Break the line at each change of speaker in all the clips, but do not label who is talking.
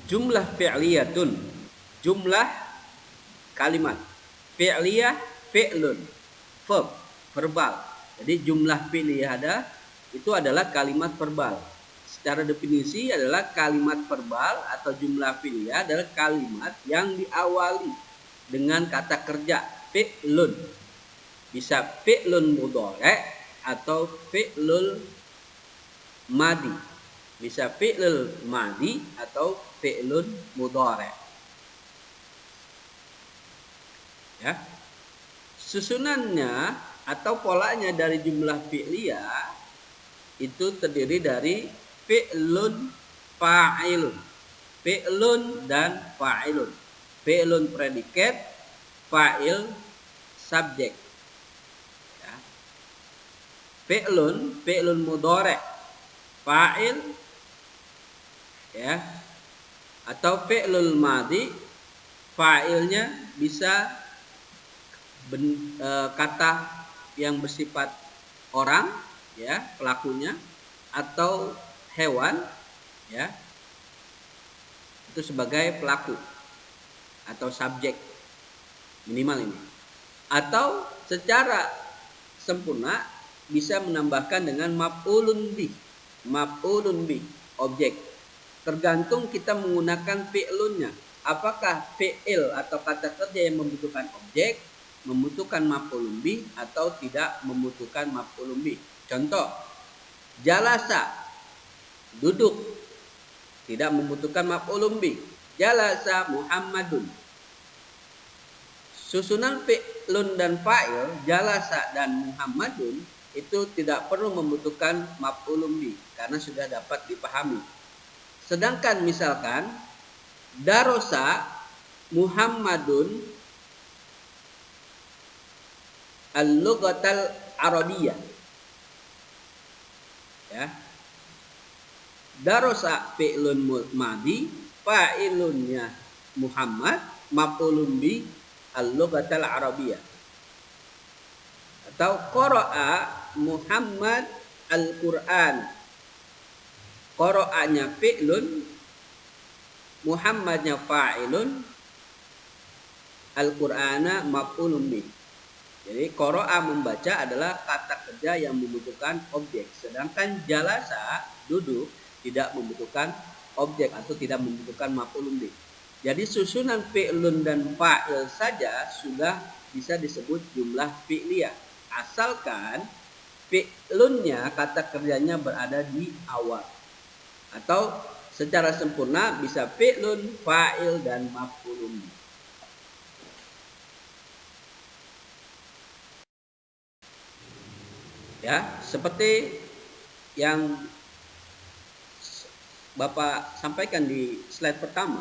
Jumlah fi'liyatun, jumlah kalimat. Fi'liyah, fi'lun, verb, verbal. Jadi jumlah fi'liyah itu adalah kalimat verbal. Secara definisi adalah kalimat verbal atau jumlah fi'liyah adalah kalimat yang diawali dengan kata kerja fi'lun. Bisa fi'lun mudhari' atau fi'lul madi. Bisa fi'lul madi atau fi'lun mudhari'. Ya. Susunannya atau polanya dari jumlah fi'liyah itu terdiri dari fi'lun, fa'ilun. Fi'lun dan fa'ilun. Fi'lun predikat, fa'il subjek. Ya. Fi'lun mudhari', fa'il, ya, atau fi'lul madi, fa'ilnya bisa kata yang bersifat orang, ya, pelakunya, atau hewan, ya, itu sebagai pelaku atau subjek minimal ini. Atau secara sempurna bisa menambahkan dengan maf'ulun bih, objek. Tergantung kita menggunakan fi'lunnya. Apakah fi'il atau kata kerja yang membutuhkan objek, membutuhkan maf'ulun bih, atau tidak membutuhkan maf'ulun bih. Contoh, jalasa, duduk, tidak membutuhkan maf'ulun bih. Jalasa Muhammadun. Susunan fi'lun dan fa'il, jalasa dan Muhammadun, itu tidak perlu membutuhkan maf'ulun bih karena sudah dapat dipahami. Sedangkan misalkan darosa Muhammadun al-lughatal arabiyyah, ya. Darosa fi'lun madi, fa'ilunnya Muhammad, maf'ulun bih al-lughatal arabiyyah. Atau qara'a Muhammad al-Qur'an. Qara'anya fi'lun, Muhammadnya fa'ilun, al-Qur'ana maf'ulun bih. Jadi qara'a membaca adalah kata kerja yang membutuhkan objek, sedangkan jalasa duduk tidak membutuhkan objek atau tidak membutuhkan maf'ulun bih. Jadi susunan fi'lun dan fa'il saja sudah bisa disebut jumlah fi'liyah, asalkan fi'lunnya kata kerjanya berada di awal. Atau secara sempurna bisa fi'lun, fa'il, dan maf'ulun bih. Ya, seperti yang Bapak sampaikan di slide pertama.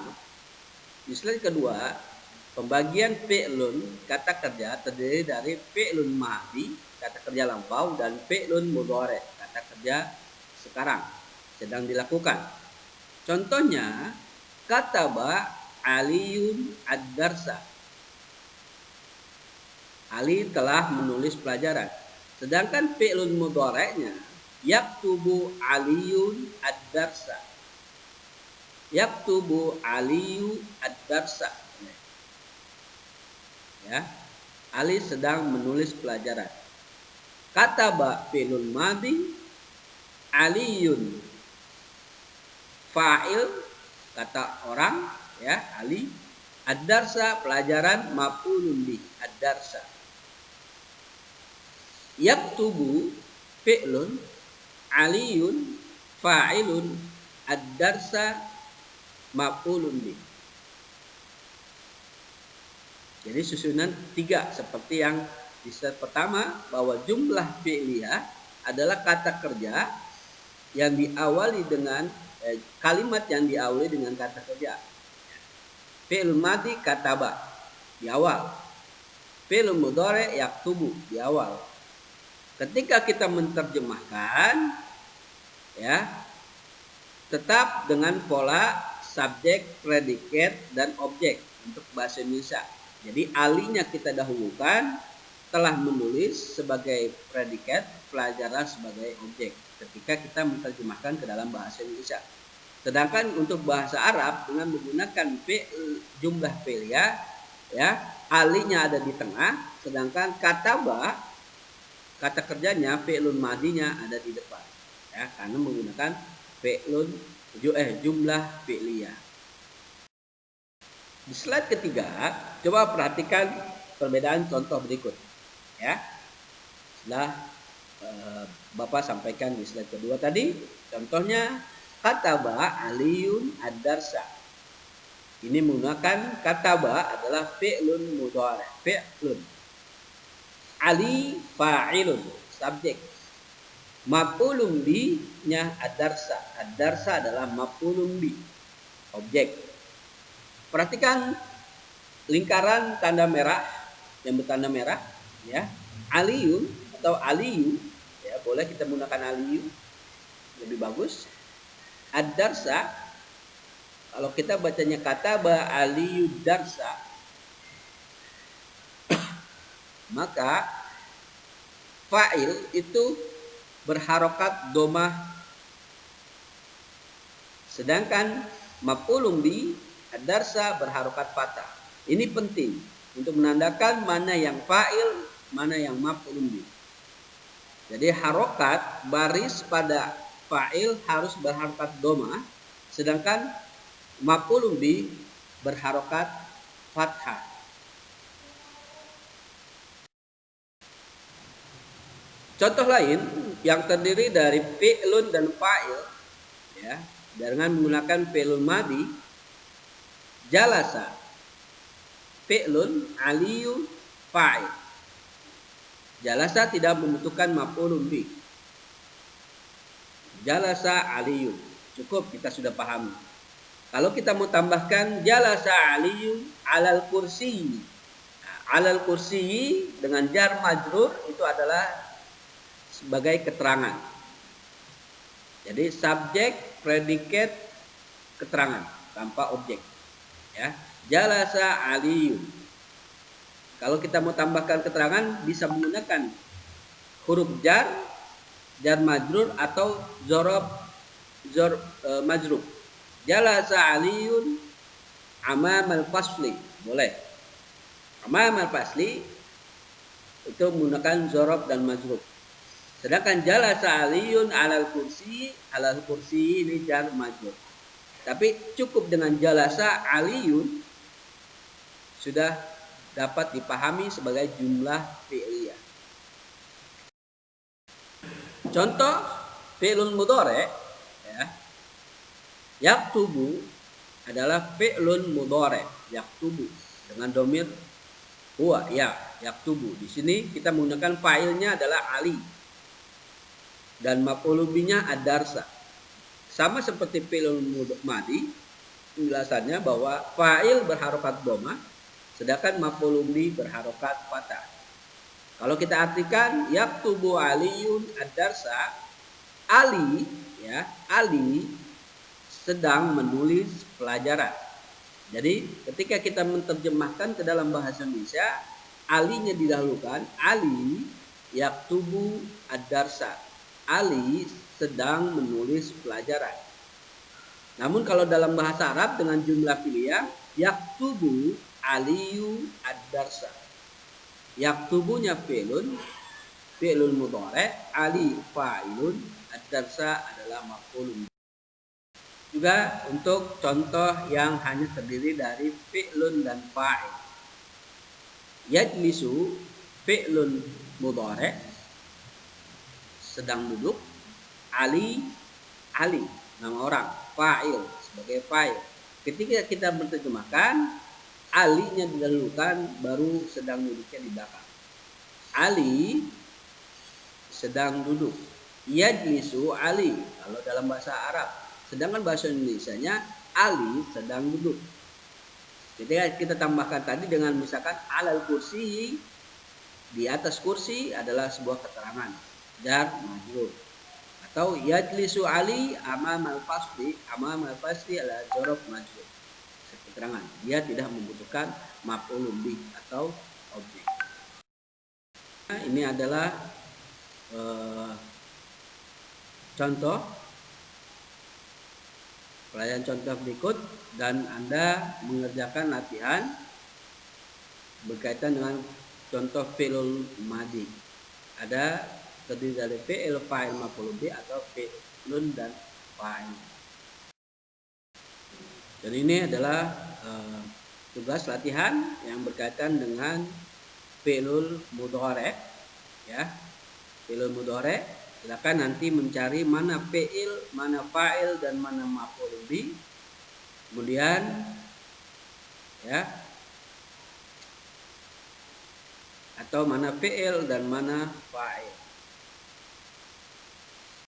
Di slide kedua, pembagian fi'lun kata kerja terdiri dari fi'lun madi, kata kerja lampau, dan fi'lun mudhari', kata kerja sekarang, sedang dilakukan. Contohnya, kataba Aliyun ad-darsa. Ali telah menulis pelajaran. Sedangkan fi'lun mudhari'nya yaktubu Aliyun ad-darsa. Yaktubu Aliyu ad-darsa. Ya, Ali sedang menulis pelajaran. Kataba fi'lun madi, Aliyun fa'il, kata orang, ya, Ali. Ad-darsa pelajaran, maf'ulun bih, ad-darsa. Yaktubu fi'lun, Aliyun fa'ilun, ad-darsa maf'ulun bih. Jadi susunan 3 seperti yang di slide pertama, bahwa jumlah fi'liyah adalah kata kerja yang diawali dengan kalimat yang diawali dengan kata kerja. Fi'il madi kataba di awal. Fi'il mudhari' yaktubu di awal. Ketika kita menerjemahkan, ya, tetap dengan pola subjek, predikat, dan objek untuk bahasa Indonesia. Jadi alinya kita dahulukan, telah menulis sebagai predikat, pelajaran sebagai objek ketika kita menerjemahkan ke dalam bahasa Indonesia. Sedangkan untuk bahasa Arab dengan menggunakan jumlah fi'liyah, ya, alinya ada di tengah, sedangkan kata kerjanya fi'lun madinya ada di depan, ya, karena menggunakan jumlah fi'liyah. Di slide ketiga, coba perhatikan perbedaan contoh berikut, ya. Setelah Bapak sampaikan di slide kedua tadi, contohnya kataba Aliyun ad-darsa. Ini menggunakan kataba adalah fi'lun mudhari', fi'lun. Ali fa'ilun, subjek. Maf'ulun bi-nya ad-darsa. Ad-darsa adalah maf'ulun bi, objek. Perhatikan lingkaran tanda merah yang bertanda merah, ya. Aliyun atau aliyu, ya, boleh kita menggunakan aliyu, lebih bagus. Ad-darsa, kalau kita bacanya kataba aliyu darsa, maka fa'il itu berharokat domah, sedangkan maf'ulun bi ad-darsa berharokat fathah. Ini penting untuk menandakan mana yang fa'il, mana yang maf'ulun bi. Jadi harokat baris pada fa'il harus berharokat domah, sedangkan maf'ulun bi berharokat fathah. Contoh lain yang terdiri dari fi'lun dan fa'il, ya, dengan menggunakan fi'lun madi, jalasa fi'lun, aliyu fa'il. Jalasa tidak membutuhkan maf'ulun bi. Jalasa aliyu, cukup kita sudah pahami. Kalau kita mau tambahkan jalasa aliyu alal kursi, alal kursi dengan jar majrur itu adalah sebagai keterangan. Jadi subjek, predikat, keterangan tanpa objek, ya. Jalasa aliyu. Kalau kita mau tambahkan keterangan bisa menggunakan huruf jar majrur atau majrur. Jalasa aliyun amamal fasli, boleh. Amamal fasli itu menggunakan zorob dan majrur. Sedangkan jalasa aliyun alal kursi ini jar majrur. Tapi cukup dengan jalasa aliyun sudah dapat dipahami sebagai jumlah fi'liyah. Contoh fi'lun mudhari', ya. Yaktubu adalah fi'lun mudhari', yaktubu dengan domir huwa, ya, yaktubu. Di sini kita menggunakan fa'ilnya adalah ali dan maf'ulun bihi ad-darsa. Sama seperti fi'lun madi, penjelasannya bahwa fa'il berharokat dhamma, sedangkan maf'ulun bihi berharokat fathah. Kalau kita artikan yaktubu aliyun ad-darsa, Ali, ya, Ali sedang menulis pelajaran. Jadi ketika kita menerjemahkan ke dalam bahasa Indonesia, alinya didahulukan, Ali yaktubu ad-darsa. Ali sedang menulis pelajaran. Namun kalau dalam bahasa Arab dengan jumlah fi'liyah, yaktubu aliyu ad-darsa. Yaktubunya fi'lun mudhari', ali fa'ilun, ad-darsa adalah maf'ulun. Juga untuk contoh yang hanya terdiri dari fi'lun dan fa'il. Yajlisu fi'lun mudhari', sedang duduk. Ali nama orang, fa'il sebagai fa'il. Ketika kita menerjemahkan, alinya didahulukan, baru sedang duduknya di belakang. Ali sedang duduk. Yajlisu Ali kalau dalam bahasa Arab. Sedangkan bahasa Indonesianya Ali sedang duduk. Ketika kita tambahkan tadi dengan misalkan alal kursi, di atas kursi adalah sebuah keterangan, jar majrur. Atau yajlisu Ali amamal fasli adalah dzaraf majrur, keterangan. Dia tidak membutuhkan maf'ulun bih atau objek. Nah, ini adalah contoh Perhatikan contoh berikut dan Anda mengerjakan latihan berkaitan dengan contoh fi'lul madi. Ada terdiri dari fi'il, fa'il, maf'ul bih atau fi'lun dan fa'il. Dan ini adalah tugas latihan yang berkaitan dengan fi'lul mudhari', ya. Fi'lul mudhari', silakan nanti mencari mana fi'il, mana fa'il dan mana maf'ul bih. Kemudian ya, atau mana fi'il dan mana fa'il.